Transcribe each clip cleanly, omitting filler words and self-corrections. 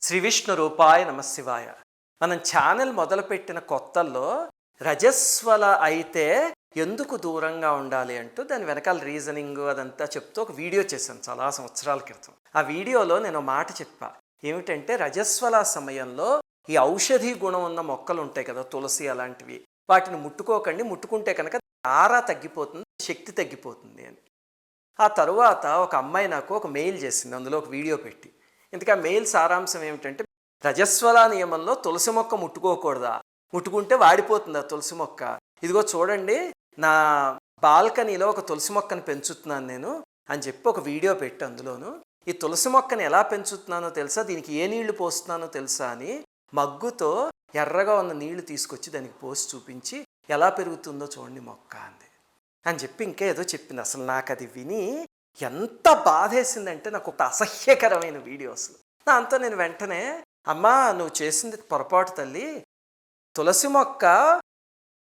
శ్రీ విష్ణు రూపాయ నమశివాయ. మనం ఛానల్ మొదలుపెట్టిన కొత్తల్లో రజస్వల అయితే ఎందుకు దూరంగా ఉండాలి అంటూ దాని వెనకాల రీజనింగ్ అదంతా చెప్తూ ఒక వీడియో చేశాను చాలా సంవత్సరాల క్రితం. ఆ వీడియోలో నేను మాట చెప్పా, ఏమిటంటే రజస్వల సమయంలో ఈ ఔషధీ గుణం ఉన్న మొక్కలు ఉంటాయి కదా, తులసి అలాంటివి, వాటిని ముట్టుకోకండి, ముట్టుకుంటే కనుక ఆరా తగ్గిపోతుంది, శక్తి తగ్గిపోతుంది అని. ఆ తరువాత ఒక అమ్మాయి నాకు ఒక మెయిల్ చేసింది, అందులో ఒక వీడియో పెట్టి. ఇంతకీ ఆ మెయిల్ సారాంశం ఏమిటంటే, రజస్వల నియమంలో తులసి మొక్క ముట్టుకోకూడదా, ముట్టుకుంటే వాడిపోతుందా తులసి మొక్క, ఇదిగో చూడండి నా బాల్కనీలో ఒక తులసి మొక్కను పెంచుతున్నాను నేను అని చెప్పి ఒక వీడియో పెట్టి, అందులోను ఈ తులసి మొక్కని ఎలా పెంచుతున్నానో తెలుసా, దీనికి ఏ నీళ్లు పోస్తున్నానో తెలుసా అని మగ్గుతో ఎర్రగా ఉన్న నీళ్లు తీసుకొచ్చి దానికి పోసి చూపించి ఎలా పెరుగుతుందో చూడండి మొక్క అంది అని చెప్పి ఇంకా ఏదో చెప్పింది. అసలు నాకు అది విని ఎంత బాధేసిందంటే, నాకు ఒక అసహ్యకరమైన వీడియో. అసలు దాంతో నేను వెంటనే, అమ్మా నువ్వు చేసింది పొరపాటు తల్లి, తులసి మొక్క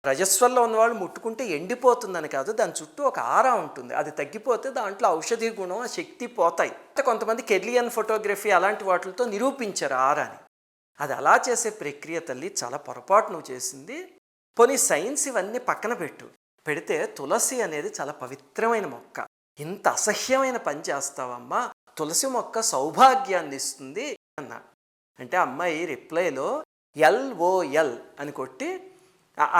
రజస్వల్లో ఉన్నవాళ్ళు ముట్టుకుంటే ఎండిపోతుందని కాదు, దాని చుట్టూ ఒక ఆరా ఉంటుంది, అది తగ్గిపోతే దాంట్లో ఔషధీ గుణం ఆ శక్తి పోతాయి. కొంతమంది కెర్లియన్ ఫోటోగ్రఫీ అలాంటి వాటితో నిరూపించారు ఆరాని. అది అలా చేసే ప్రక్రియ తల్లి, చాలా పొరపాటు నువ్వు చేసింది. పోనీ సైన్స్ ఇవన్నీ పక్కన పెడితే తులసి అనేది చాలా పవిత్రమైన మొక్క, ఇంత అసహ్యమైన పని చేస్తావమ్మా, తులసి మొక్క సౌభాగ్యాన్ని ఇస్తుంది అన్నా. అంటే అమ్మాయి రిప్లైలో LOL అని కొట్టి,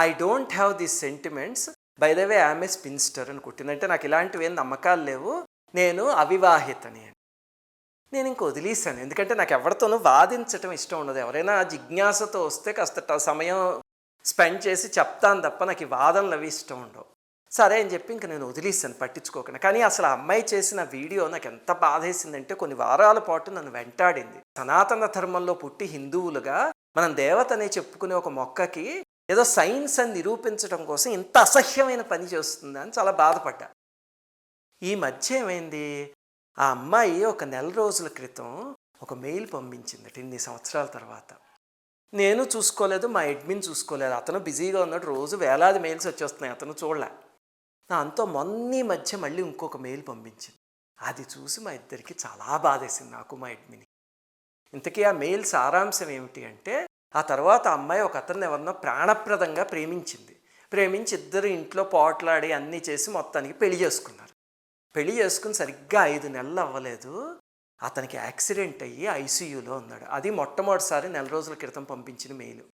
I don't have this sentiments, by the way I'm a spinster అని కొట్టిందంటే, నాకు ఇలాంటివి ఏం నమ్మకాలు లేవు, నేను అవివాహితని అని. నేను ఇంక వదిలేసాను, ఎందుకంటే నాకు ఎవరితోనూ వాదించటం ఇష్టం ఉండదు. ఎవరైనా జిజ్ఞాసతో వస్తే కాస్త సమయం స్పెండ్ చేసి చెప్తాను తప్ప నాకు ఈ వాదనలు అవి ఇష్టం ఉండవు. సరే అని చెప్పి ఇంక నేను వదిలేసాను పట్టించుకోకుండా. కానీ అసలు ఆ అమ్మాయి చేసిన వీడియో నాకు ఎంత బాధేసిందంటే, కొన్ని వారాల పాటు నన్ను వెంటాడింది. సనాతన ధర్మంలో పుట్టి హిందువులుగా మనం దేవతనే చెప్పుకునే ఒక మొక్కకి ఏదో సైన్స్ అని నిరూపించడం కోసం ఇంత అసహ్యమైన పని చేస్తుందా అని చాలా బాధపడ్డా. ఈ మధ్య ఏమైంది, ఆ అమ్మాయి ఒక నెల రోజుల క్రితం ఒక మెయిల్ పంపించిందట, ఇన్ని సంవత్సరాల తర్వాత. నేను చూసుకోలేదు, మా అడ్మిన్ చూసుకోలేదు, అతను బిజీగా ఉన్నాడు, రోజు వేలాది మెయిల్స్ వచ్చేస్తున్నాయి, అతను చూడలే. దాంతో మొన్న మధ్య మళ్ళీ ఇంకొక మెయిల్ పంపించింది. అది చూసి మా ఇద్దరికి చాలా బాధేసింది, నాకు మా అడ్మిన్కి. ఇంతకీ ఆ మెయిల్ సారాంశం ఏమిటి అంటే, ఆ తర్వాత ఆ అమ్మాయి ఒక అతన్ని ఎవరినో ప్రాణప్రదంగా ప్రేమించి ఇద్దరు ఇంట్లో పోట్లాడి అన్నీ చేసి మొత్తానికి పెళ్లి చేసుకున్నారు. పెళ్లి చేసుకుని సరిగ్గా 5 నెలలు అవ్వలేదు, అతనికి యాక్సిడెంట్ అయ్యి ఐసీయూలో ఉన్నాడు. అది మొట్టమొదటిసారి నెల రోజుల క్రితం పంపించిన మెయిల్.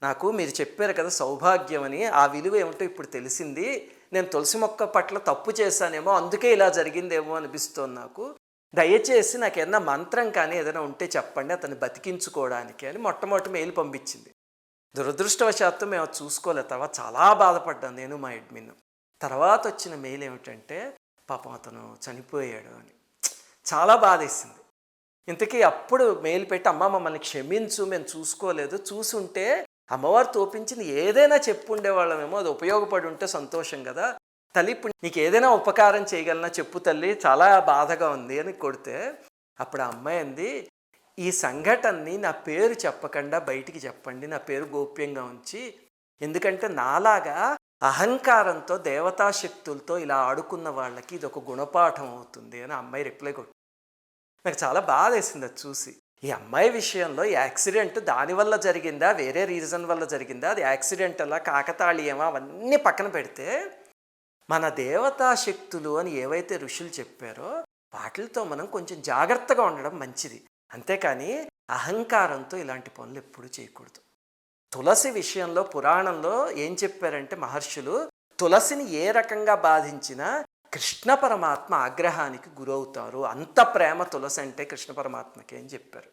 నాకు మీరు చెప్పారు కదా సౌభాగ్యం అని, ఆ విలువ ఏమిటో ఇప్పుడు తెలిసింది. నేను తులసి మొక్క పట్ల తప్పు చేశానేమో, అందుకే ఇలా జరిగిందేమో అనిపిస్తోంది నాకు. దయచేసి నాకు ఏదైనా మంత్రం కానీ ఏదైనా ఉంటే చెప్పండి అతన్ని బతికించుకోవడానికి అని మొట్టమొదటి మెయిల్ పంపించింది. దురదృష్టవశాత్తు మేము అది చూసుకోలేదు. తర్వాత చాలా బాధపడ్డాను నేను, మా అడ్మిన్. తర్వాత వచ్చిన మెయిల్ ఏమిటంటే, పాపం అతను చనిపోయాడు అని. చాలా బాధేసింది. ఇంతకీ అప్పుడు మెయిల్ పెట్టి, అమ్మ మమ్మల్ని క్షమించు, మేము చూసుకోలేదు, చూసుంటే అమ్మవారు తోపించింది ఏదైనా చెప్పుండేవాళ్ళమేమో, అది ఉపయోగపడి ఉంటే సంతోషం కదా తల్లి, ఇప్పుడు నీకు ఏదైనా ఉపకారం చేయగలనా చెప్పు తల్లి, చాలా బాధగా ఉంది అని కొడితే, అప్పుడు ఆ అమ్మాయి అంది, ఈ సంఘటనని నా పేరు చెప్పకుండా బయటికి చెప్పండి, నా పేరు గోప్యంగా ఉంచి, ఎందుకంటే నాలాగా అహంకారంతో దేవతాశక్తులతో ఇలా ఆడుకున్న వాళ్ళకి ఇది ఒక గుణపాఠం అవుతుంది అని ఆ అమ్మాయి రిప్లై కొట్టి. నాకు చాలా బాధ వేసింది అది చూసి. ఈ అమ్మాయి విషయంలో ఈ యాక్సిడెంట్ దానివల్ల జరిగిందా, వేరే రీజన్ వల్ల జరిగిందా, అది యాక్సిడెంట్ అలా కాకతాళీయమా, అవన్నీ పక్కన పెడితే, మన దేవతాశక్తులు అని ఏవైతే ఋషులు చెప్పారో వాటితో మనం కొంచెం జాగ్రత్తగా ఉండడం మంచిది. అంతేకాని అహంకారంతో ఇలాంటి పనులు ఎప్పుడూ చేయకూడదు. తులసి విషయంలో పురాణంలో ఏం చెప్పారంటే, మహర్షులు తులసిని ఏ రకంగా బాధించినా కృష్ణ పరమాత్మ ఆగ్రహానికి గురవుతారు, అంత ప్రేమ తులసి అంటే కృష్ణ పరమాత్మకి అని చెప్పారు.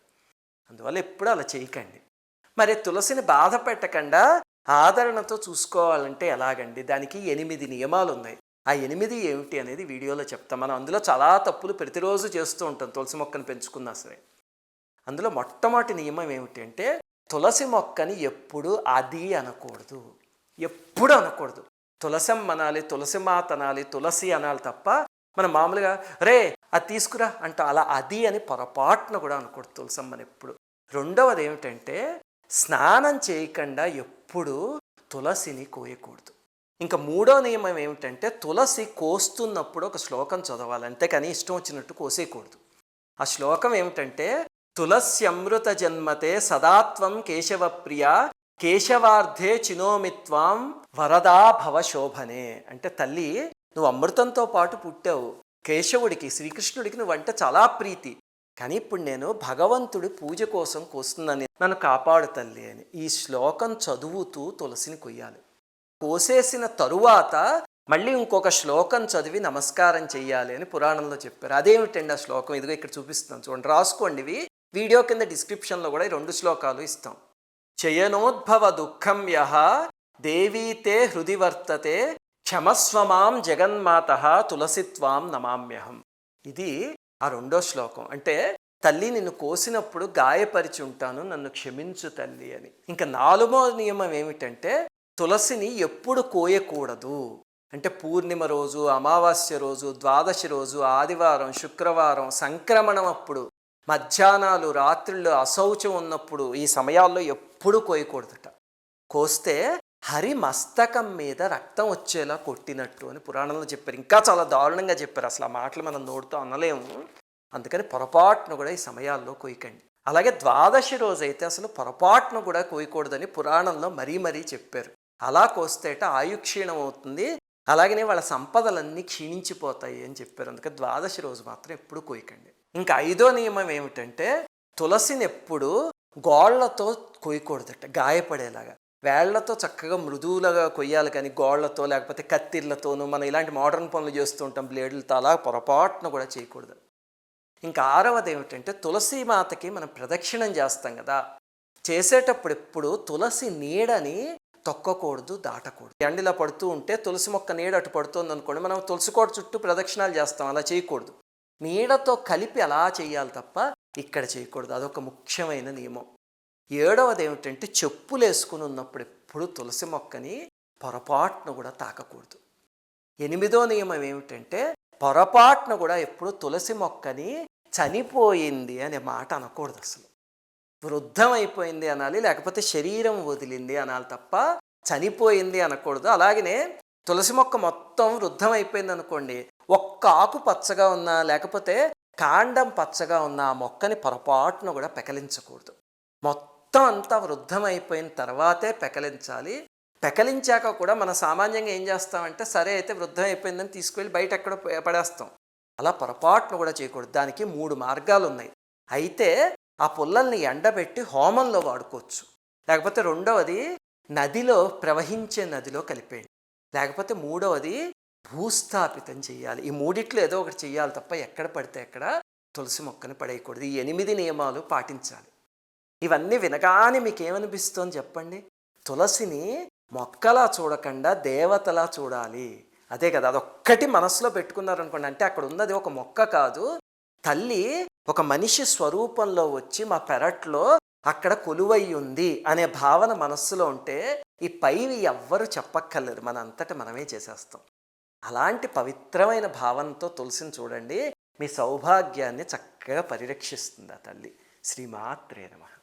అందువల్ల ఎప్పుడూ అలా చేయకండి. మరి తులసిని బాధ పెట్టకుండా ఆదరణతో చూసుకోవాలంటే ఎలాగండి, దానికి 8 నియమాలు ఉన్నాయి. ఆ 8 ఏమిటి అనేది వీడియోలో చెప్తాం. మనం అందులో చాలా తప్పులు ప్రతిరోజు చేస్తూ ఉంటాం తులసి మొక్కను పెంచుకున్నా సరే. అందులో మొట్టమొదటి నియమం ఏమిటి అంటే, తులసి మొక్కని ఎప్పుడు అది అనకూడదు, ఎప్పుడు అనకూడదు. తులసమ్మ అనాలి, తులసి మాత అనాలి, తులసి అనాలి తప్ప మనం మామూలుగా రే అది తీసుకురా అంట అలా అది అని పొరపాటున కూడా అనకూడదు తులసమ్మని ఎప్పుడు. రెండవది ఏమిటంటే, స్నానం చేయకుండా ఎప్పుడు తులసిని కోయకూడదు. ఇంకా మూడో నియమం ఏమిటంటే, తులసి కోస్తున్నప్పుడు ఒక శ్లోకం చదవాలి, అంతేకాని ఇష్టం వచ్చినట్టు కోసేయకూడదు. ఆ శ్లోకం ఏమిటంటే, తులస్యమృత జన్మతే సదాత్వం కేశవప్రియ కేశవార్ధే చినోమిత్వాం వరదా భవశోభనే. అంటే తల్లి, నువ్వు అమృతంతో పాటు పుట్టావు. కేశవుడికి, శ్రీకృష్ణుడికి నువ్వంటే చాలా ప్రీతి. కానీ ఇప్పుడు నేను భగవంతుడి పూజ కోసం కోస్తున్నాను, నన్ను కాపాడు తల్లి అని ఈ శ్లోకం చదువుతూ తులసిని కొయ్యాలి. కోసేసిన తరువాత మళ్ళీ ఇంకొక శ్లోకం చదివి నమస్కారం చెయ్యాలి అని పురాణంలో చెప్పారు. అదేమిటండి ఆ శ్లోకం? ఇదిగో ఇక్కడ చూపిస్తున్నాను చూడండి, రాసుకోండి. ఇవి వీడియో కింద డిస్క్రిప్షన్లో కూడా ఈ 2 శ్లోకాలు ఇస్తాం. చయనోద్భవ దుఃఖం యః దేవీతే హృది వర్తతే క్షమస్వమాం జగన్మాత తులసిత్వాం నమామ్యహం. ఇది ఆ 2వ శ్లోకం. అంటే తల్లి, నిన్ను కోసినప్పుడు గాయపరిచి ఉంటాను, నన్ను క్షమించు తల్లి అని. ఇంకా 4వ నియమం ఏమిటంటే తులసిని ఎప్పుడు కోయకూడదు అంటే పూర్ణిమ రోజు, అమావాస్య రోజు, ద్వాదశి రోజు, ఆదివారం, శుక్రవారం, సంక్రమణం అప్పుడు, మధ్యాహ్నాలు, రాత్రుల్లో, అశౌచం ఉన్నప్పుడు, ఈ సమయాల్లో ఎప్పుడు కోయకూడదట. కోస్తే హరి మస్తకం మీద రక్తం వచ్చేలా కొట్టినట్టు అని పురాణంలో చెప్పారు. ఇంకా చాలా దారుణంగా చెప్పారు. అసలు ఆ మాటలు మనం నోటితో అనలేము. అందుకని పొరపాటును కూడా ఈ సమయాల్లో కోయకండి. అలాగే ద్వాదశి రోజు అయితే అసలు పొరపాటును కూడా కోయకూడదని పురాణంలో మరీ మరీ చెప్పారు. అలా కోస్తేట ఆయుక్షీణం అవుతుంది, అలాగనే వాళ్ళ సంపదలన్నీ క్షీణించిపోతాయి అని చెప్పారు. అందుకని ద్వాదశి రోజు మాత్రం ఎప్పుడు కోయకండి. ఇంకా 5వ నియమం ఏమిటంటే తులసిని ఎప్పుడు గోళ్లతో కోయకూడదట, గాయపడేలాగా. వేళ్లతో చక్కగా మృదువులుగా కొయ్యాలి, కానీ గోళ్లతో లేకపోతే కత్తిర్లతోనూ మనం ఇలాంటి మోడర్న్ పనులు చేస్తూ ఉంటాం బ్లేడులతో, అలా పొరపాటును కూడా చేయకూడదు. ఇంకా 6వది ఏమిటంటే తులసి మాతకి మనం ప్రదక్షిణం చేస్తాం కదా, చేసేటప్పుడు ఎప్పుడు తులసి నీడని తొక్కకూడదు, దాటకూడదు. ఎండలా పడుతూ ఉంటే తులసి మొక్క నీడ అటు పడుతుంది అనుకోండి, మనం తులసి కోట చుట్టూ ప్రదక్షిణాలు చేస్తాం, అలా చేయకూడదు. నీడతో కలిపి అలా చేయాలి తప్ప ఇక్కడ చేయకూడదు. అదొక ముఖ్యమైన నియమం. 7వది ఏమిటంటే చెప్పులు వేసుకుని ఉన్నప్పుడు ఎప్పుడు తులసి మొక్కని పొరపాటును కూడా తాకకూడదు. 8వ నియమం ఏమిటంటే పొరపాటును కూడా ఎప్పుడు తులసి మొక్కని చనిపోయింది అనే మాట అనకూడదు. అసలు వృద్ధం అయిపోయింది అనాలి, లేకపోతే శరీరం వదిలింది అనాలి తప్ప చనిపోయింది అనకూడదు. అలాగనే తులసి మొక్క మొత్తం వృద్ధం అయిపోయింది అనుకోండి, ఒక్క ఆకు పచ్చగా ఉన్నా లేకపోతే కాండం పచ్చగా ఉన్న ఆ మొక్కని పొరపాటును కూడా పెకలించకూడదు. మొత్తం అంతా వృద్ధం అయిపోయిన తర్వాతే పెకలించాలి. పెకలించాక కూడా మనం సామాన్యంగా ఏం చేస్తామంటే, సరే అయితే వృద్ధం అయిపోయిందని తీసుకువెళ్ళి బయట ఎక్కడ పడేస్తాం. అలా పొరపాటును కూడా చేయకూడదు. దానికి 3 మార్గాలు ఉన్నాయి. అయితే ఆ పుల్లల్ని ఎండబెట్టి హోమంలో వాడుకోవచ్చు, లేకపోతే 2వది నదిలో, ప్రవహించే నదిలో కలిపేయండి, లేకపోతే 3వది భూస్థాపితం చేయాలి. ఈ 3 ఏదో ఒకటి చేయాలి తప్ప ఎక్కడ పడితే ఎక్కడ తులసి మొక్కని పడేయకూడదు. ఈ 8 నియమాలు పాటించాలి. ఇవన్నీ వినగానే మీకు ఏమనిపిస్తుంది చెప్పండి? తులసిని మొక్కలా చూడకుండా దేవతలా చూడాలి. అదే కదా, అదొక్కటి మనసులో పెట్టుకున్నారనుకోండి, అంటే అక్కడ ఉన్నది ఒక మొక్క కాదు, తల్లి ఒక మనిషి స్వరూపంలో వచ్చి మా పెరట్లో అక్కడ కొలువై ఉంది అనే భావన మనస్సులో ఉంటే ఈ పైవి ఎవ్వరు చెప్పక్కర్లేదు, మన అంతటా మనమే చేసేస్తాం. అలాంటి పవిత్రమైన భావనతో తులసిని చూడండి, మీ సౌభాగ్యాన్ని చక్కగా పరిరక్షిస్తుంది ఆ తల్లి. శ్రీమాత్రే నమః.